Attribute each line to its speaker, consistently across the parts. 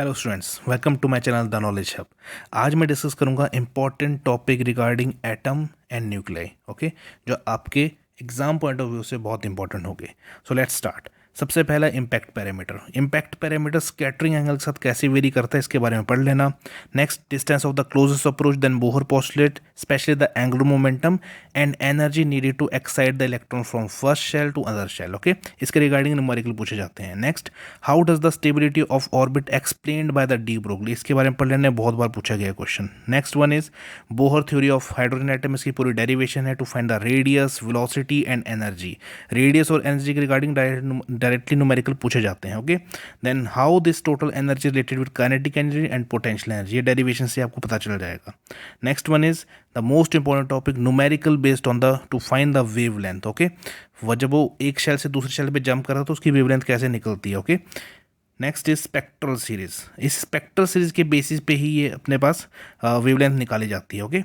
Speaker 1: Hello students, welcome to my channel the knowledge hub. आज मैं discuss करूंगा important topic regarding atom and nuclei. Okay, जो आपके exam point of view से बहुत इंपॉर्टेंट होंगे। So let's start. सबसे पहला impact parameter. Impact parameter scattering angle के साथ कैसे वेरी करता है इसके बारे में पढ़ लेना। Next, distance of the closest approach then Bohr postulate, specially the angular momentum and energy needed to excite the electron from first shell to other shell. Okay, इसके रिगार्डिंग न्यूमेरिकल पूछे जाते हैं। Next, how does the stability of orbit explained by the de Broglie, इसके बारे में पढ़ लेना, बहुत बार पूछा गया question. Next one is Bohr theory of hydrogen atom, इसकी पूरी डेरिवेशन है to find the radius, velocity and energy. Radius और एनर्जी के रिगार्डिंग डायरेक्टली न्यूमेरिकल पूछे जाते हैं। Okay, then how this total energy related with kinetic energy and potential energy, ये derivation से आपको पता चल जाएगा। Next one is the most important topic, numerical based on the to find the wave length. Okay, वह जब वो एक शेल से दूसरे शेल पे जंप कर रहा है तो उसकी वेवलेंथ कैसे निकलती है। Okay, next is spectral series. इस स्पेक्ट्रल सीरीज के बेसिस पे ही ये अपने पास वेवलेंथ निकाली जाती है। ओके,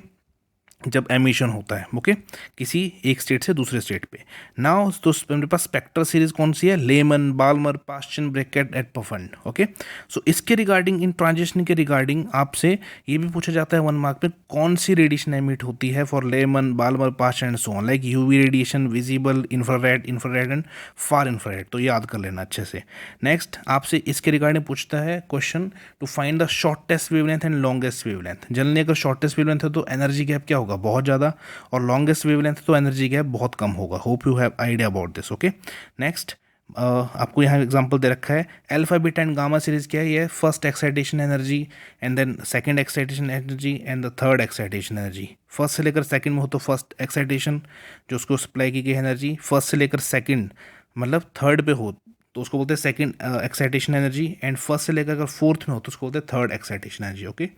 Speaker 1: जब एमिशन होता है ओके किसी एक स्टेट से दूसरे स्टेट पे। नाउ तो मेरे पास स्पेक्ट्रल सीरीज कौन सी है, Lyman, Balmer, Paschen, Brackett at Pfund. Okay, so इसके रिगार्डिंग, इन ट्रांजिशन के रिगार्डिंग आपसे ये भी पूछा जाता है 1 मार्क में, कौन सी रेडिएशन एमिट होती है for Lyman, Balmer, Paschen and so on, like UV radiation, visible, infrared and far infrared. तो याद कर लेना अच्छे से। नेक्स्ट, आपसे इसके रिगार्डिंग पूछता है question to find the shortest wavelength and longest wavelength. Generally अगर शॉर्टेस्ट वेवलेंथ है तो एनर्जी गैप क्या होगा, बहुत ज़्यादा, और लॉन्गेस्ट वेवलेंथ तो एनर्जी गैप बहुत कम होगा। Hope you have idea about this. Okay, next, आपको यहाँ एग्जांपल दे रखा है alpha beta and gamma series क्या है, ये first excitation energy and then second excitation energy and the third excitation energy. First से लेकर सेकंड में हो तो फर्स्ट एक्साइटेशन जो उसको सप्लाई की गई एनर्जी, फर्स्ट से लेकर सेकंड मतलब थर्ड पे हो तो उसको बोलते हैं second excitation energy, and first से लेकर अगर फोर्थ में हो तो उसको बोलते हैं third excitation energy. Okay,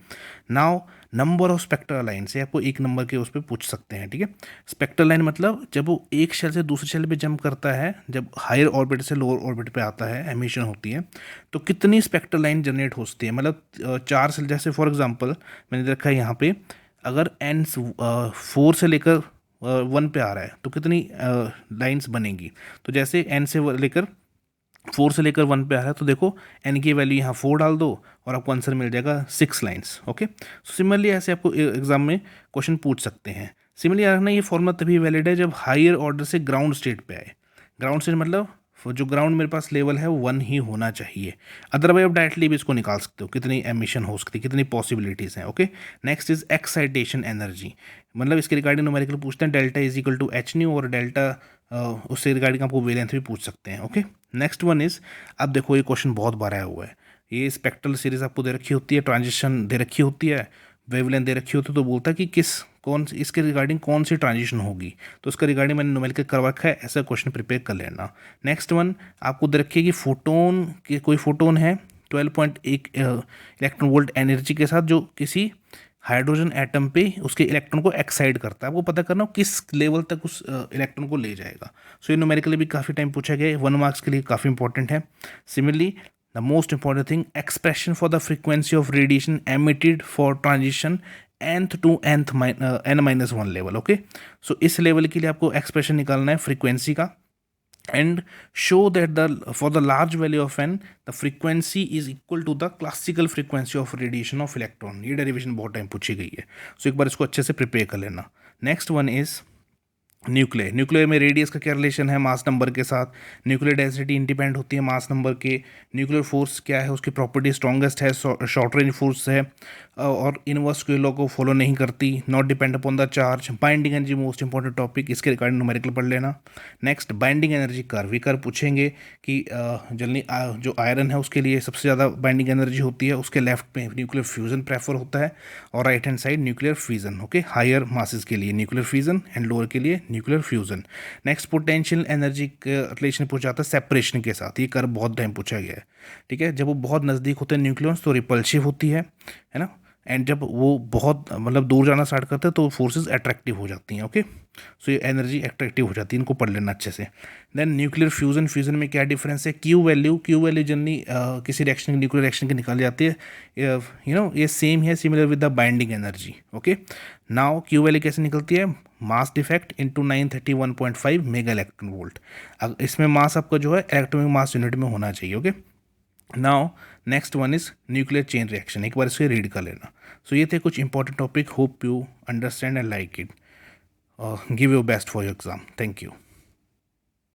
Speaker 1: now number of spectral line से आपको एक नंबर के उस पर पूछ सकते हैं। ठीक है, स्पेक्ट्रल लाइन मतलब जब वो एक शेल से दूसरे शेल पे जंप करता है, जब हायर ऑर्बिट से लोअर ऑर्बिट पे आता है, एमिशन होती है, तो कितनी स्पेक्ट्रल लाइन जनरेट होती है, मतलब 4 से, जैसे फॉर एग्जाम्पल मैंने दे रखा है यहाँ पे, अगर एन 4 से लेकर 1 पे आ रहा है तो कितनी लाइन्स बनेंगी। तो जैसे एन से लेकर 4 से लेकर 1 पे आ रहा है तो देखो एन की वैल्यू यहाँ 4 डाल दो और आपको आंसर मिल जाएगा 6 लाइन्स। ओके, सिमिलरली ऐसे आपको एग्जाम में क्वेश्चन पूछ सकते हैं। सिमिलरली रखना, ये फॉर्मूला तभी वैलिड है जब हायर ऑर्डर से ग्राउंड स्टेट पे आए। ग्राउंड स्टेट मतलब जो ग्राउंड मेरे पास लेवल है वो 1 ही होना चाहिए, अदरवाइज आप डायरेक्टली भी इसको निकाल सकते हो कितनी एमिशन हो सकती है, कितनी पॉसिबिलिटीज़ हैं। Okay, next is excitation energy, मतलब इसके रिगार्डिंग न्यूमेरिकल पूछते हैं, delta is equal to H nu, और डेल्टा उससे रिगार्डिंग आपको वेवलेंथ भी पूछ सकते हैं। ओके, नेक्स्ट वन इज, अब देखो ये क्वेश्चन बहुत बार आया हुआ है, ये स्पेक्ट्रल सीरीज आपको दे रखी होती है, ट्रांजिशन दे रखी होती है, वेवलेंथ दे रखी होती है, तो बोलता है कि किस कौन इसके रिगार्डिंग कौन सी ट्रांजिशन होगी, तो उसका रिगार्डिंग मैंने न्यूमेरिकल करवा रखा है, ऐसा क्वेश्चन प्रिपेयर कर लेना। नेक्स्ट वन आपको दे रखी है कि फोटोन के, कोई फोटोन है 12.1 इलेक्ट्रॉन वोल्ट एनर्जी के साथ जो किसी हाइड्रोजन एटम पे उसके इलेक्ट्रॉन को एक्साइट करता है, आपको पता करना हो किस लेवल तक उस इलेक्ट्रॉन को ले जाएगा। सो ये न्यूमेरिकली भी काफ़ी टाइम पूछा गया है, 1 मार्क्स के लिए काफ़ी इंपॉर्टेंट है। Similarly the most important thing, expression for the frequency of radiation emitted for transition nth to nth n-1 level. Okay, so इस लेवल के लिए आपको एक्सप्रेशन निकालना है फ्रीक्वेंसी का, and show that the for the large value of n the frequency is equal to the classical frequency of radiation of electron। ये derivation बहुत time पूछी गई है, सो एक बार इसको अच्छे से प्रिपेयर कर लेना। Next one is nuclear. Nuclear में रेडियस का क्या रिलेशन है मास नंबर के साथ, न्यूक्लियर डेंसिटी इंडिपेंडेंट होती है मास नंबर के, न्यूक्लियर फोर्स क्या है, उसकी प्रॉपर्टी स्ट्रॉन्गेस्ट है, शॉर्ट रेंज फोर्स है, और इनवर्स के लॉ को फॉलो नहीं करती, not depend upon the charge. Binding energy most important topic, इसके रिगार्डिंग न्यूमेरिकल पढ़ लेना। नेक्स्ट, बाइंडिंग एनर्जी कर्व, ये कर्व पूछेंगे कि जनरली जो आयरन है उसके लिए सबसे ज़्यादा बाइंडिंग एनर्जी होती है, उसके लेफ्ट में न्यूक्लियर फ्यूजन प्रेफर होता है, और right hand side nuclear fusion. Okay, higher masses के लिए न्यूक्लियर फ्यूजन एंड लोअर के लिए nuclear fusion. Next, potential energy का रिलेशन पूछा जाता है सेपरेशन के साथ, ये कर्व बहुत टाइम पूछा गया है। ठीक है, जब वो बहुत नज़दीक होते हैं न्यूक्लियॉन्स तो रिपल्सिव होती है ना, एंड जब वो बहुत मतलब दूर जाना स्टार्ट करते हैं तो फोर्सेस अट्रैक्टिव हो जाती हैं। ओके, सो ये एनर्जी अट्रैक्टिव हो जाती है, इनको पढ़ लेना अच्छे से। देन न्यूक्लियर फ्यूजन, फ्यूजन में क्या डिफरेंस है, क्यू वैल्यू जनरली किसी रिएक्शन, न्यूक्लियर रिएक्शन की निकाली जाती है, ये सेम है, similar with the binding energy. Okay, now Q value कैसे निकलती है, mass defect into 931.5 mega electron volt. इसमें मास आपका जो है इलेक्ट्रॉनिक मास यूनिट में होना चाहिए। Okay, now next one is nuclear chain reaction, एक बार इसे रीड कर लेना. सो ये थे कुछ important topic. Hope you understand and like it. Give your best for your exam. Thank you.